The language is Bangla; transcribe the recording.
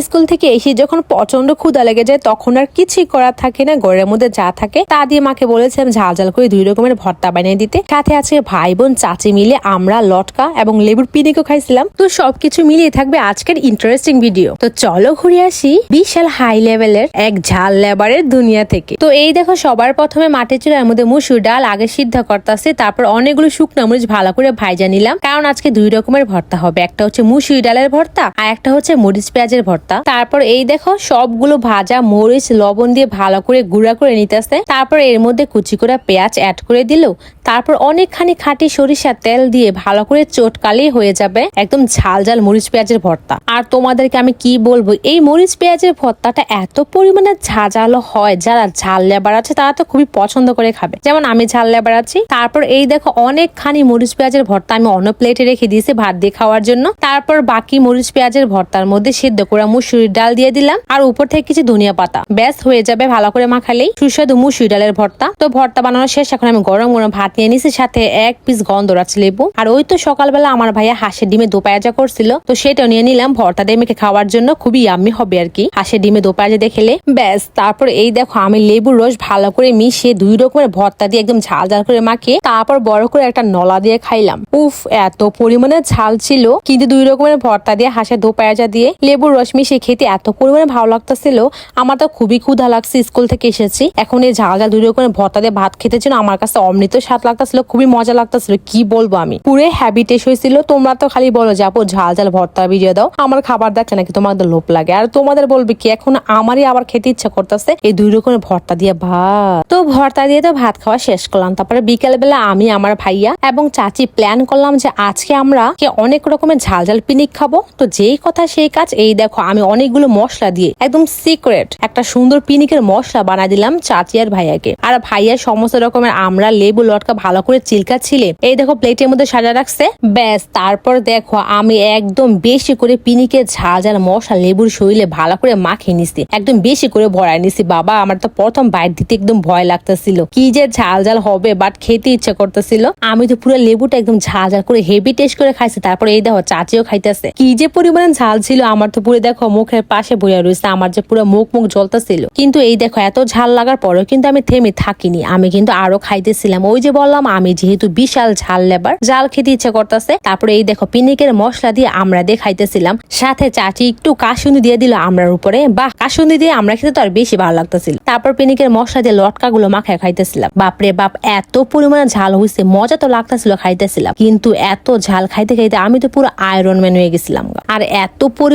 স্কুল থেকে এসে যখন প্রচন্ড ক্ষুধা লেগে যায় তখন আর কিছুই করার থাকে না, ঘরের মধ্যে যা থাকে তা দিয়ে মাকে বলেছিলাম ঝাল ঝাল করে 2 রকমের ভর্তা বানিয়ে দিতে। সাথে আজকে ভাই বোন চাচি মিলে আমরা লটকা এবং লেবুর পিনিকও খাইছিলাম। তো সবকিছু মিলিয়ে থাকবে আজকের ইন্টারেস্টিং ভিডিও। তো চলো ঘুরে আসি বিশাল হাই লেভেলের এক ঝাল লেবারের দুনিয়া থেকে। তো এই দেখো সবার প্রথমে মাটির চুলার মধ্যে মুসুর ডাল আগে সিদ্ধ করতেছে, তারপর অনেকগুলো শুকনো মরিচ ভালো করে ভাইজা নিলাম, কারণ আজকে 2 রকমের ভর্তা হবে। একটা হচ্ছে মুসুর ডালের ভর্তা আর একটা হচ্ছে মরিচ পেঁয়াজের ভর্তা। তারপর এই দেখো সবগুলো ভাজা মরিচ লবণ দিয়ে ভালো করে গুঁড়া করে নিতেছে। তারপর এর মধ্যে কুচি করে পেঁয়াজ অ্যাড করে দিল। তারপর অনেকখানি খাঁটি সরিষার তেল দিয়ে ভালো করে চটকালেই হয়ে যাবে একদম ঝাল ঝাল মরিচ পেঁয়াজের ভর্তা। আর তোমাদেরকে আমি কি বলবো, এই মরিচ পেঁয়াজের ভর্তাটা এত পরিমাণে ঝাঁঝালো হয়, যারা ঝাল লেবার আছে তারা তো খুবই পছন্দ করে খাবে, যেমন আমি ঝাল লেবার আছি। তারপর এই দেখো অনেকখানি মরিচ পেঁয়াজের ভর্তা আমি অন্য প্লেটে রেখে দিয়েছি ভাত দিয়ে খাওয়ার জন্য। তারপর বাকি মরিচ পেঁয়াজের ভর্তার মধ্যে সিদ্ধ করা মুসুরির ডাল দিয়ে দিলাম আর উপর থেকে কিছু ধনিয়া পাতা, ব্যাস হয়ে যাবে ভালো করে মাখালেই সুস্বাদু মুসুরি ডালের ভর্তা। তো ভর্তা বানানো শেষ, এখন আমি গরম গরম ভাত নিয়ে নিছি, সাথে 1 পিস গন্ধরাজ লেবু। আর ওই তো সকালবেলা আমার ভাইয়া হাঁসের ডিমে দো পেঁয়াজা করছিল, তো সেটাও নিয়ে নিলাম ভর্তা দিয়ে মেখে খাওয়ার জন্য, খুবই ইয়াম্মি হবে আর কি হাঁসের ডিমে দো পেঁয়াজা দেখলে। ব্যাস তারপর এই দেখো আমি লেবুর রস ভালো করে মিশিয়ে 2 রকমের ভর্তা দিয়ে একদম ঝাল ঝাল করে মাখিয়ে তারপর বড় করে একটা নলা দিয়ে খাইলাম। উফ এত পরিমাণে ঝাল ছিল, কিন্তু 2 রকমের ভর্তা দিয়ে হাঁসের দো পেঁয়াজা দিয়ে লেবুর রস মিশিয়ে খেতে এত পরিমাণে ভালো লাগতেছিল। আমার তো খুবই ক্ষুধা লাগছে, স্কুল থেকে এসেছি, এখন এই ঝাল ঝাল 2 রকমের ভর্তা দিয়ে ভাত খেতে ছিল, আমার কাছে অমৃত স্বাদ লাগতেছিল, খুবই মজা লাগতেছিল, কি বলবো আমি পুরো হ্যাবিটেস হয়েছিল। তোমরা তো খালি বলো যে আপু ঝাল ঝাল ভর্তা ভিডিও দাও, আমার খাবার দেখছে নাকি তোমাদের লোভ লাগে, আর তোমাদের বলবে কি এখন আমারই আবার খেতে ইচ্ছা করতেছে এই 2 রকমের ভর্তা দিয়ে ভাত। তো ভর্তা দিয়ে তো ভাত খাওয়া শেষ করলাম। তারপরে বিকেল বেলা আমি আমার ভাইয়া এবং চাচি প্ল্যান করলাম যে আজকে আমরা অনেক রকমের ঝাল ঝাল পিনিক খাবো। তো যেই কথা সেই কাজ, এই দেখো আমি অনেকগুলো মশলা দিয়ে একদম সিক্রেট একটা সুন্দর পিনিকের মশলা বানাই দিলাম চাচি আর ভাইয়াকে। আর ভাইয়া সমস্ত রকমের আমরা লেবু লটকা ভালো করে চিলকা ছিলে এই দেখো প্লেটের মধ্যে সাজা রাখছে। ব্যাস তারপর দেখো আমি একদম বেশি করে পিনিকের ঝাল ঝাল মশলা লেবুর শরীরে ভালো করে মাখিয়ে নিছি, একদম বেশি করে ভরাই নিছি। বাবা আমার তো প্রথম বাইট দিতে একদম ভয় লাগতেছিল, কি যে ঝাল ঝাল হবে, বাট খেতে ইচ্ছা করতেছিল। আমি তো পুরো লেবুটা একদম ঝাল ঝাল করে হেভি টেস্ট করে খাইছি। তারপর এই দেখো চাচিও খাইতেছে, কি যে পরিমাণে ঝাল ছিল, আমার তো পুরো দেখো মুখের পাশে বইয়া রয়েছে, আমার যে পুরো মুখ জ্বলতেছিল। কিন্তু এই দেখো এত ঝাল লাগার পরেও কিন্তু আমি থেমে থাকিনি, আমি কিন্তু আরো খাইতেছিলাম। ওই যে বললাম আমি যেহেতু বিশাল ঝাল লেবার, জাল খেতে ইচ্ছা করতেছে। তারপরে এই দেখো পিনিকের মশলা দিয়ে আমরা দিয়ে খাইতেছিলাম, সাথে চাচি একটু কাসুন্দি দিয়ে দিল আমরার উপরে। বাহ, কাসুন্দি দিয়ে আমরা খেতে তো আর বেশি ভালো লাগতেছিল। তারপর পিনিকের মশলা দিয়ে লটকা গুলো মাখায় খাইতেছিলাম। বাপরে বাপ এত পরিমাণে ঝাল হয়েছে, মজা তো লাগতেছিল খাইতেছিলাম, কিন্তু এত ঝাল খাইতে খাইতে আমি তো পুরো আয়রন ম্যান হয়ে গেছিলাম। আর এত পরিমাণ